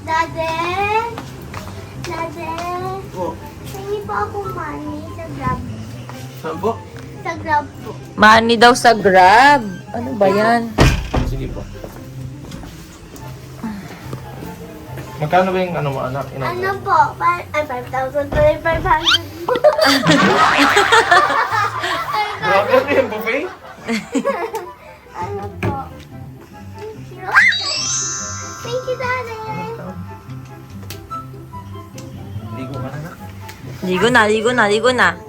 Daddy? Daddy? Po. Hingi po ako money sa Grab. Saan po? Sa Grab po. Money daw sa Grab. Ano ba yan? Sige po. Magkano ba yung ano mo, anak? Ano po? 5,000 pa rin 500 po. Grabe ano yung buffet? Ano po? Thank you. Thank you, Daddy. Ligo ka na, anak. Ligo na, ligo na, ligo na.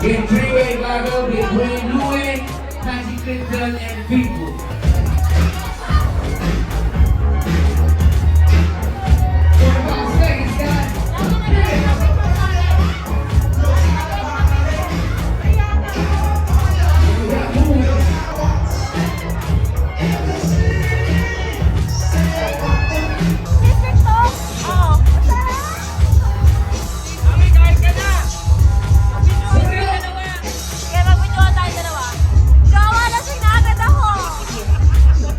In three-way battle between Louie, Magic Clinton, and Pitbull. For about seconds, guys. We got Louie. Kaya mag-video tayo dalawa. Gawa na sinagad ako.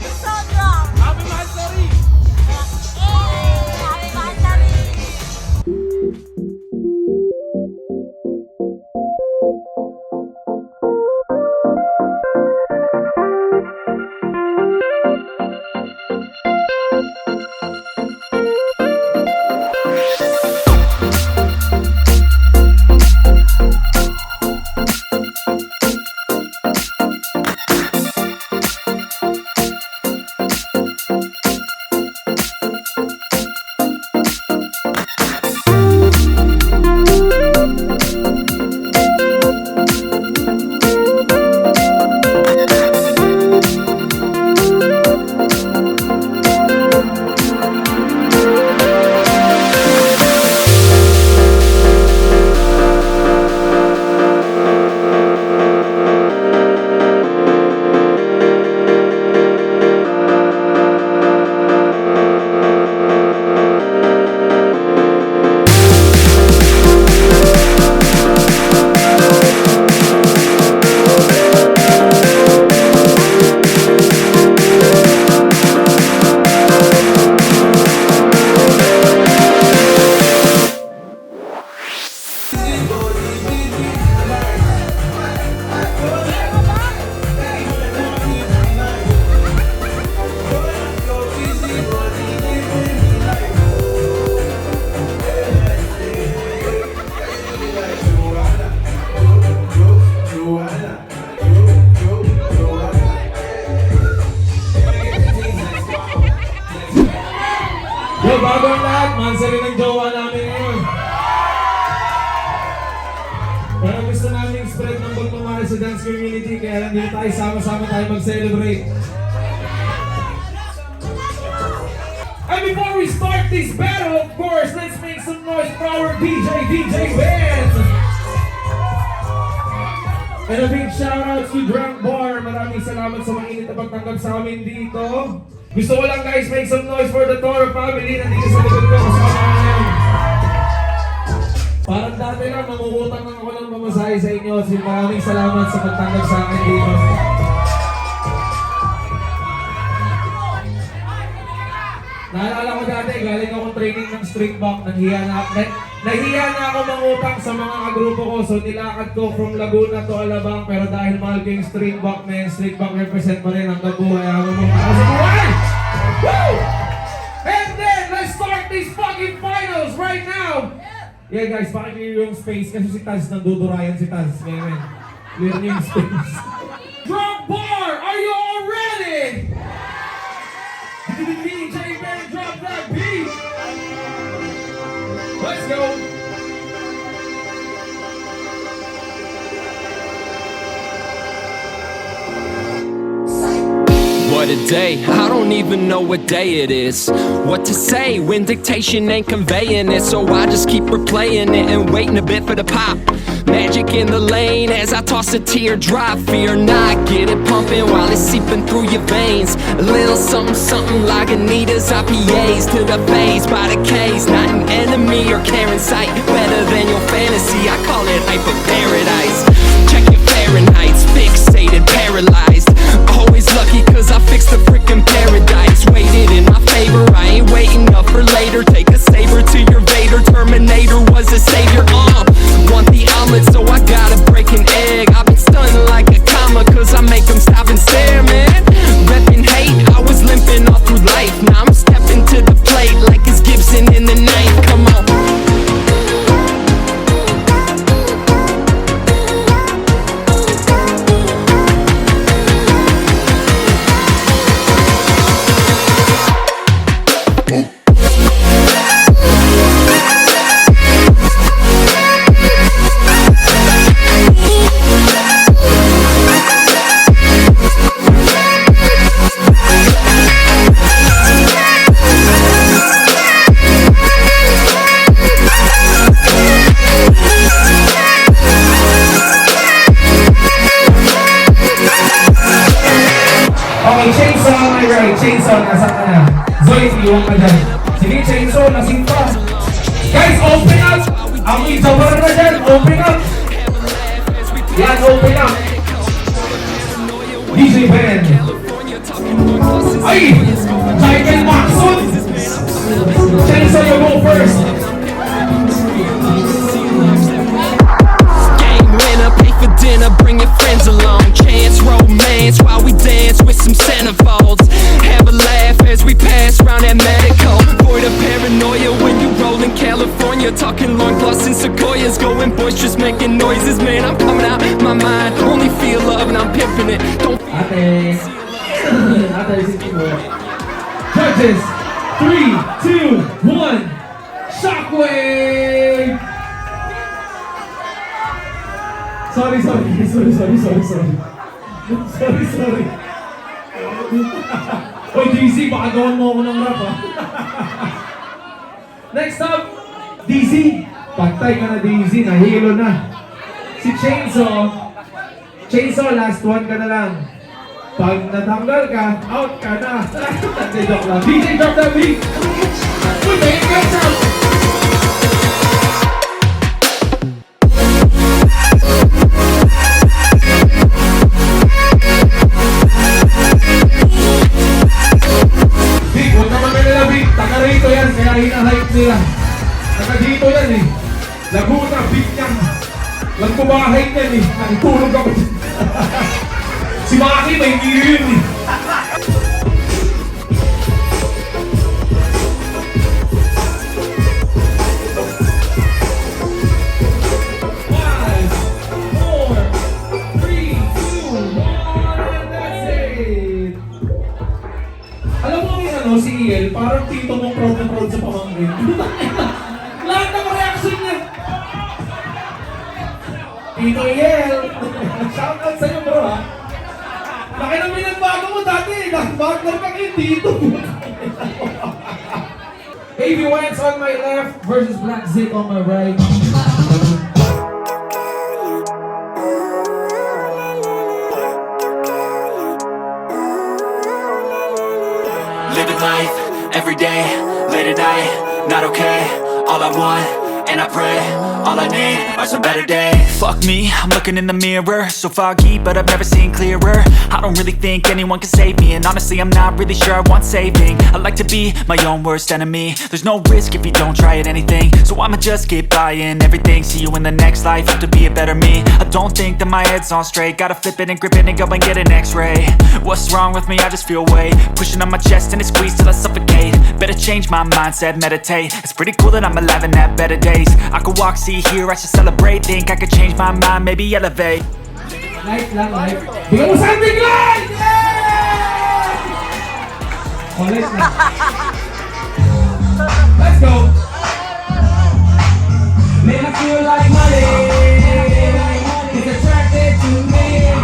So drunk. Happy Mansari! Happy Mansari. Yo, bago ang lahat, Mansari ng jowa namin ngayon. Pero gusto namin spread ng pagmamahal sa dance community, kaya lang dito tayo sama-sama tayo mag-celebrate. And before we start this battle, of course, let's make some noise for our DJ Ben! And a big shoutout to Drunk Bar. Maraming salamat sa mainit na pagtanggap sa amin dito. Gusto ko lang guys, make some noise for the Toro family. Nandito sa likod ko, kasama namin. Parang dati lang, mangungutang lang ako ng mamasahe sa inyo. Maraming salamat sa pagtanggap sa akin dito. Naalala ko dati, galing akong training ng street back. Nahiya na ako mangutang sa mga kagrupo ko. So nilakad ko from Laguna to Alabang. Pero dahil mahal ko yung street back na yung street back represent pa rin hanggang buhay. Ako mong buhay! Woo! And then, let's start these fucking finals right now! Yeah guys, pakiclear yung space kasi si Taz nandudurayan si Taz. Ngayon, clear niyo yung space. Drop bar! Are you all ready? DJ Ben, drop that beat! 'Let's go! what a day. I don't even know what day it is. What to say when dictation ain't conveying it. So I just keep replaying it and waiting a bit for the pop. Magic in the lane as I toss a teardrop. Fear not, get it pumping while it's seeping through your veins. A little something, something like Anita's IPAs to the face by the case. Not an enemy or Karen sight. Better than your fantasy, I call it hyper paradise. Check your Fahrenheit's fixated, paralyzed. Always lucky cause I fixed the frickin' paradise. Waited in my favor, I ain't waiting up for later. Take a saber to your Vader, Terminator was a savior. Want the omelet so I gotta break an egg. I've been stunned like a comma cause I make them stop and stare, man. Reppin' hate, I was limping all through life. Now I'm stepping to the plate like it's Gibson in the night. Come on. Okay, chainsaw on my right. Chainsaw, nasa ka na. Zoe, iwan ka dyan. Sige, chainsaw, lasing pa. Guys, open up! Ang ijabar na dyan, open up! Yan, open up! DJ Ben! Ay! Michael Maxon! Chainsaw, you go first! Game winner, pay for dinner, bring your friends along. Chance romance while we dance with some centerfolds. Have a laugh as we pass round that medical. Void of paranoia when you roll in California. Talking long gloss and sequoias, going boisterous, making noises. Man, I'm coming out my mind. Only feel love and I'm pimping it. Don't Ate! Ate, isipin mo. Judges! 3, 2, 1! Shockwave! Sorry. Oy, DC, baka gawan mo ako ng rap, ha? Next up, DC. Patay ka na, DC. Nahilo na. Si Chainsaw, last one ka na lang. Pag natanggal ka, out ka na. Joke lang. DJ, drop the beat. Uy, may guys up. Taga rito yan, kaya hinahype nila. Taga dito yan eh. Laguna, Binyang. Lagkubahay yan eh. Natulog ako. Si Maki may ngiri yun eh. Si Iel, parang tito mong proud na proud sa pamangkin. Lahat ng reaction niya. Tito Iel, shout out sa'yo bro ha. Laki ng minagbago mo dati, nag-partner ka kayo dito. AB Wentz on my left versus Black Zik on my right. Living life, every day, late at night, not okay. All I want, and I pray, all I need are some better days. Fuck me, I'm looking in the mirror, so foggy, but I've never seen clearer. I don't really think anyone can save me, and honestly I'm not really sure I want saving. I like to be my own worst enemy. There's no risk if you don't try at anything, so I'ma just keep buying everything. See you in the next life, have to be a better me. I don't think that my head's on straight, gotta flip it and grip it and go and get an x-ray. What's wrong with me? I just feel weight pushing on my chest and it squeezes till I suffocate. Better change my mindset, meditate. It's pretty cool that I'm alive and have better days. I could walk, see, hear, I should celebrate. Think I could change my mind, maybe elevate. Light lang, light. Bigyan mo something light! Yeah! Oh, light na. Let's go! Man, I feel like money is attracted to me.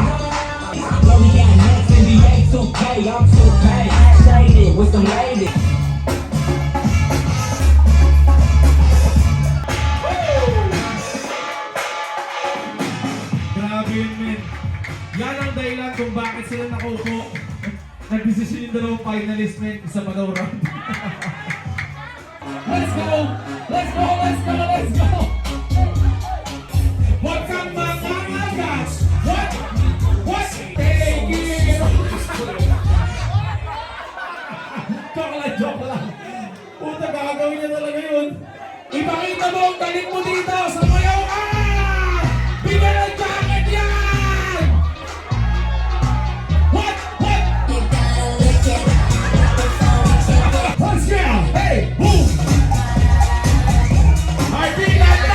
But we got nothing, the 8's okay, I'm so dahilan kung bakit sila nakaupo. Nag-decision yung dalawang finalist, men. Isa pa daw round. Let's go! Let's go! Let's go! Let's go! What kang mga agas? What? What? Take it! Joke lang. Puta, gagawin niya talaga yun. Ipakita mo ang galing mo dito sa mayaw ka! Bigyan ng jacket yan! What? What? Let's go! Hey! Boom! I think that's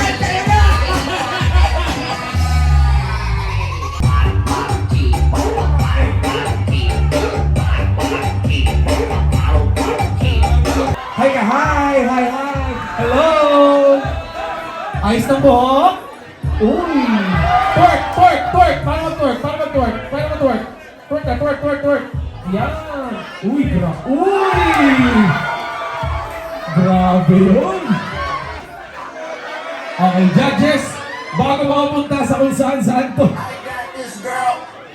Hi ka, hi! Hi, hi! Hello! Ayos ng buhok? Uy! Twerk! Twerk! Twerk! Paano mag-twerk? Paano mag-twerk? Paano mag-twerk? Twerk ka! Twerk! Twerk! Twerk! Yan! Uy! Uy! Grabe yun! Okay, judges! Bago makapunta sa kung saan-saan to.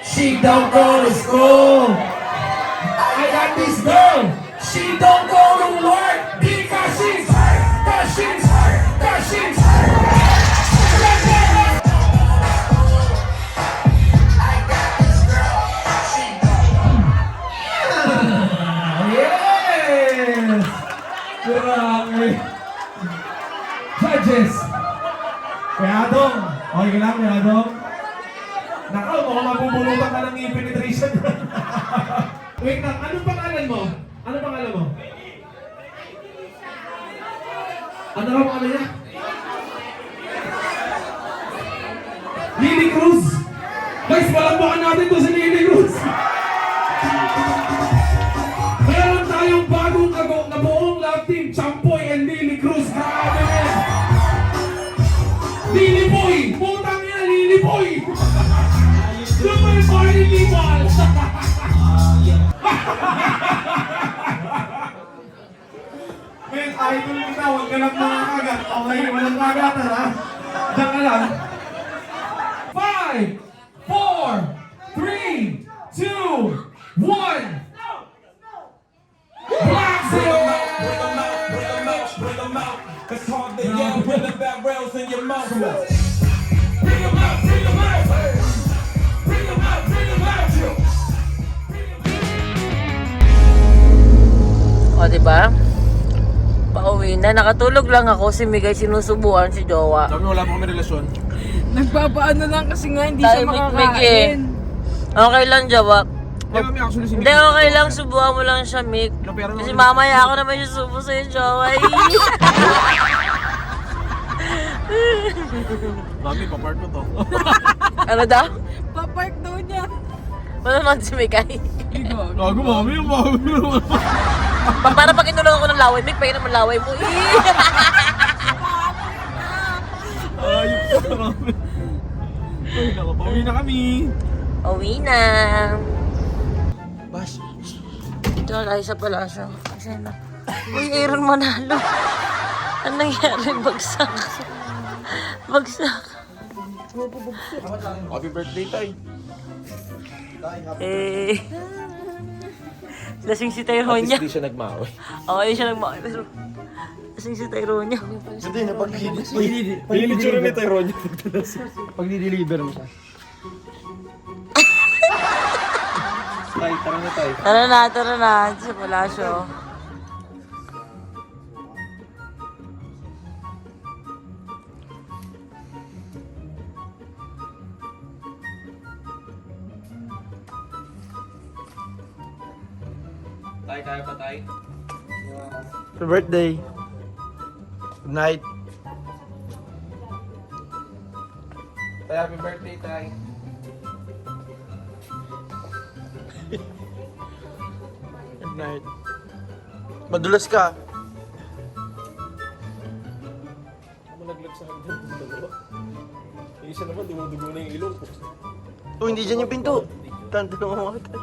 She don't go to school! I got this girl! She don't go to work because she's Yes! Grabe! Judges! Kuya Adong! Okay ka lang, Kuya Adong? Nakaw, mukhang mabubulutan ka ng penetration. Wait lang, anong pangalan mo? Ano pangalan mo? Ano ang pangalan niya? Lily Cruz! Guys, palakpakan natin to si Lily Cruz! Meron tayong bagong na buong love team, Champoy and Lily Cruz. Grabe men! Lily Boy! Putang niya, Lily Boy! Yung may Marilyn Walsh! Men, idol kita, huwag ka lang mga kagat. Okay, walang kagatan ha. Diyan ka lang. 5, 4, 3, 2, 1. Black Zero! Bring them out. It's hard to yell when the barrels in your mouth. Bring them out, bring them out! Bring them out, bring them out! O, diba? Pauwi na. Nakatulog lang ako. Si Migay sinusubuan si Jowa. Sabi wala pa kami relasyon. Nagpapaano lang kasi nga hindi Tayo siya Migay. makakain. Okay lang, Jowa. Di ba may actually si Hindi, okay lang. Subuhan mo lang siya, Mick. No, pero Kasi mamaya ako naman yung subo sa'yo, Jowa. Mami, pa-part mo to. Ano daw? Papark daw niya. Wala naman si Migay. Gago, mami, mami. Para pag inulong ako ng laway, Mick, pahina mo laway mo. Ayop ka, mami. Ay, nakapauwi na kami. Uwi na. Bas. Ito tayo sa palasyo. Kasi na. Uy, Aaron Manalo. Anong nangyari? Bagsak. Bagsak. Happy birthday, Tay. Eh. Lasing si Tyronia. Hindi siya nagmaoy. Oo, hindi siya nagmakas. Pero lasing si Tyronia. Hindi, napag-hidis. Pag-hidis ni Tyronia. Pag ni-deliver mo siya. Tay, tara na, Tay. Tara na. Sa palasyo. Tay, kaya pa, Tay? Happy birthday. Good night. Tay, happy birthday, Tay. Good night. Madulas ka. Malaglag sa hagdan ng dalawa. Yung isa naman, dumudugo na yung ilong ko. Oh, hindi dyan yung pinto. Tanto na mamatay.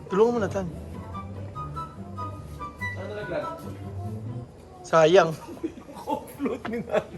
Tulungan mo na, Tan. Ano nalaglag? Sayang. Float ni Nanay.